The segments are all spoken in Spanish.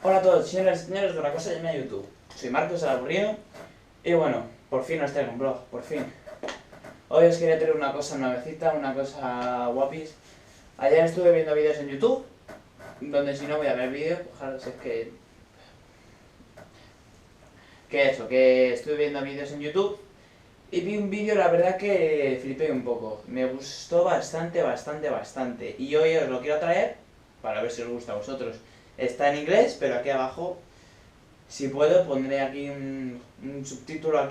Hola a todos, señoras y señores de la cosa llamada YouTube. Soy Marcos, el aburrido. Y bueno, por fin os traigo un blog, por fin. Hoy os quería traer una cosa nuevecita, una cosa guapis. Ayer estuve viendo vídeos en YouTube, donde si no voy a ver vídeos, ojalá si es que estuve viendo vídeos en YouTube y vi un vídeo, la verdad que flipé un poco. Me gustó bastante. Y hoy os lo quiero traer para ver si os gusta a vosotros. Está en inglés, pero aquí abajo, si puedo, pondré aquí un subtítulo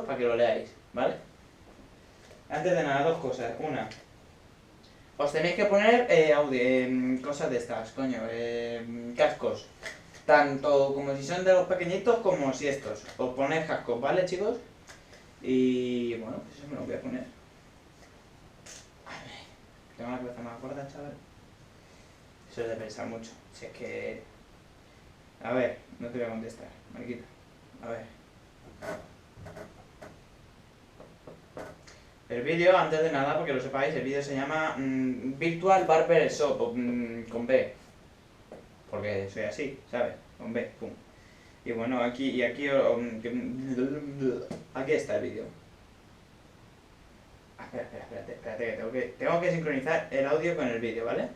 para que lo leáis, ¿vale? Antes de nada, dos cosas. Una, os tenéis que poner cosas de estas, coño, cascos. Tanto como si son de los pequeñitos como si estos. Os ponéis cascos, ¿vale, chicos? Y bueno, pues eso me lo voy a poner. Tengo la cabeza más gorda, chaval. Eso es de pensar mucho. Si es que... A ver, no te voy a contestar, mariquita. A ver. El vídeo, antes de nada, porque lo sepáis, el vídeo se llama Virtual Barber Shop, con B. Porque soy así, ¿sabes? Con B, pum. Y bueno, aquí aquí está el vídeo. Espérate, que tengo que sincronizar el audio con el vídeo, ¿vale?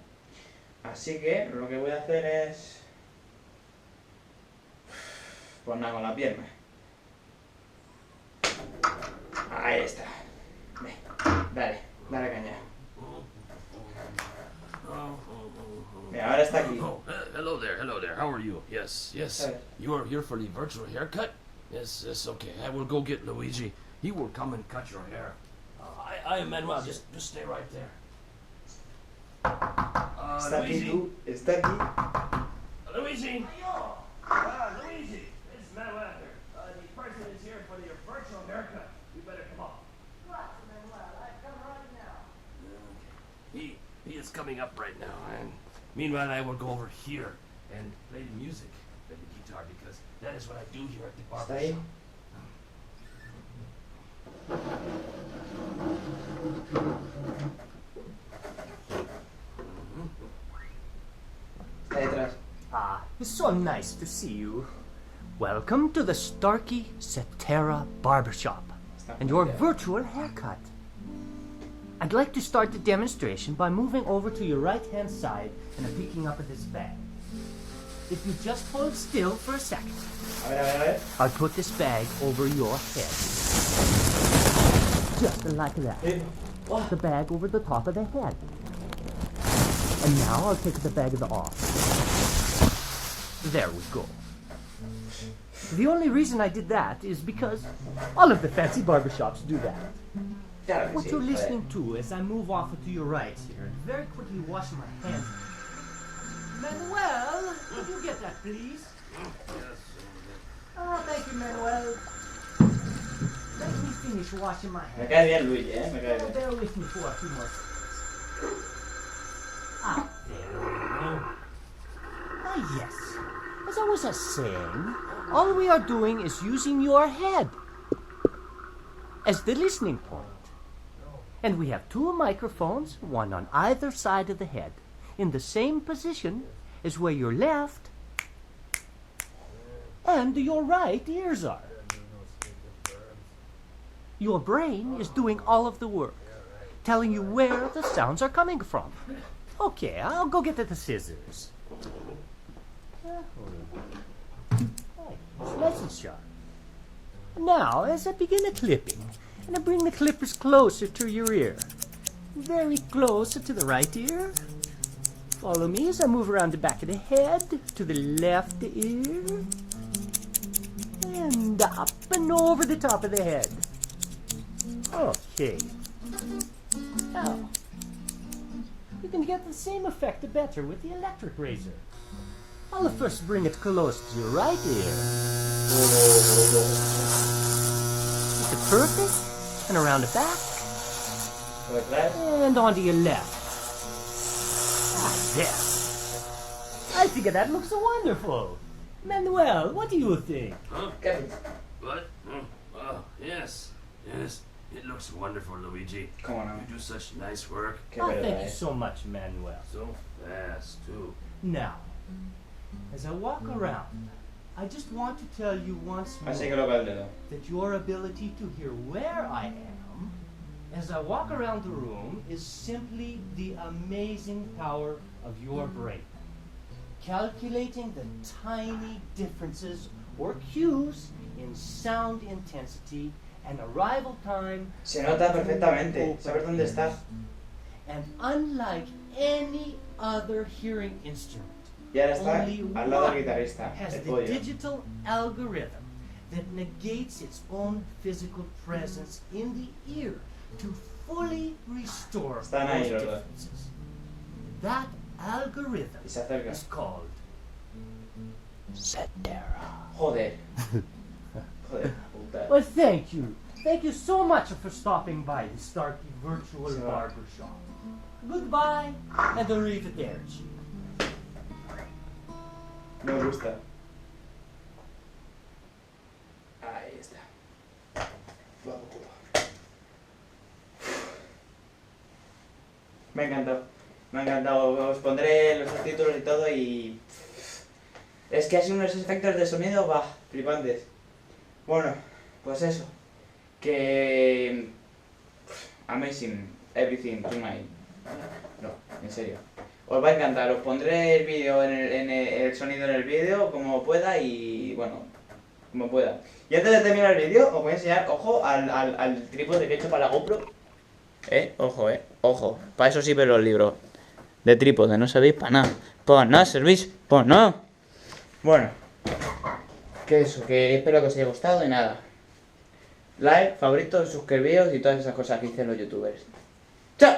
Así que lo que voy a hacer es... Pues nada, con la pierna. Ahí está. Dale caña. Mira, ahora está aquí. Oh, hello there. How are you? Yes. You are here for the virtual haircut? Yes, okay. I will go get Luigi. He will come and cut your hair. I am Manuel. Just stay right there. Está aquí tú, está aquí. Luigi. Luigi, it's Manuel here. The person is here for your virtual haircut. You better come on. What, Manuel? I come right now. Okay. He is coming up right now, and meanwhile I will go over here and play the music, play the guitar, because that is what I do here at the barber Está ahí. shop. Está detrás. It's so nice to see you. Welcome to the Starkey Cetera Barbershop and your virtual haircut. I'd like to start the demonstration by moving over to your right-hand side and picking up this bag. If you just hold still for a second, A ver. I'll put this bag over your head. Just like that. The bag over the top of the head. And now I'll take the bag off. There we go. The only reason I did that is because all of the fancy barbershops do that. Claro que What sí, you're joder. listening to as I move off to your right here and very quickly wash my hands. Manuel, could you get that, please? Oh, thank you, Manuel. Let me finish washing my Me hands. cae bien Luigi, me cae Oh, bien. bear with me for a few more seconds. There we go. Yes. As I was saying, all we are doing is using your head as the listening point. And we have two microphones, one on either side of the head, in the same position as where your left and your right ears are. Your brain is doing all of the work, telling you where the sounds are coming from. Okay, I'll go get the scissors. It's nice and sharp. Now, as I begin the clipping, and I bring the clippers closer to your ear, very close to the right ear. Follow me as I move around the back of the head to the left ear, and up and over the top of the head. Okay. Now, you can get the same effect better with the electric razor. I'll first bring it close to your right ear. Is it perfect? And around the back. Por detrás. And onto your left. There. I think that looks wonderful. Manuel, what do you think? Huh? ¿Qué haces? What? Oh, yes. It looks wonderful, Luigi. ¿Cómo no? You do such nice work. Qué Oh, verdad, thank you so much, Manuel. So fast, too. Now, As I walk around, I just want to tell you once more Así que coloca el dedo. that your ability to hear where I am as I walk around the room is simply the amazing power of your brain. Calculating the tiny differences or cues in sound intensity and arrival time. Se nota perfectamente. Sabes dónde está. And unlike any other hearing instrument, Y ahora está only al lado del one guitarrista, has el the pollo. digital algorithm that negates its own physical presence in the ear to fully restore Están ahí those los dos. differences. That algorithm Y se acerca. is called Joder. Joder, puta. Well, thank you. Thank you so much for stopping by the Starkey Virtual Sure. Barber Shop. Goodbye and arrivederci. Me gusta. Ahí está. Me ha encantado. Me ha encantado. Os pondré los subtítulos y todo y... Es que ha sido unos efectos de sonido, va, flipantes. Bueno, pues eso. Que... Amazing everything tonight. No, en serio. Os va a encantar, os pondré el vídeo el sonido en el vídeo como pueda y bueno, como pueda. Y antes de terminar el vídeo os voy a enseñar, ojo, al trípode que he hecho para la GoPro. Ojo, ojo, para eso sirven los libros. De trípode, no servís para nada. Pues nada, servís, pues no. Bueno, que eso, que espero que os haya gustado y nada. Like, favoritos, suscribíos y todas esas cosas que dicen los youtubers. ¡Chao!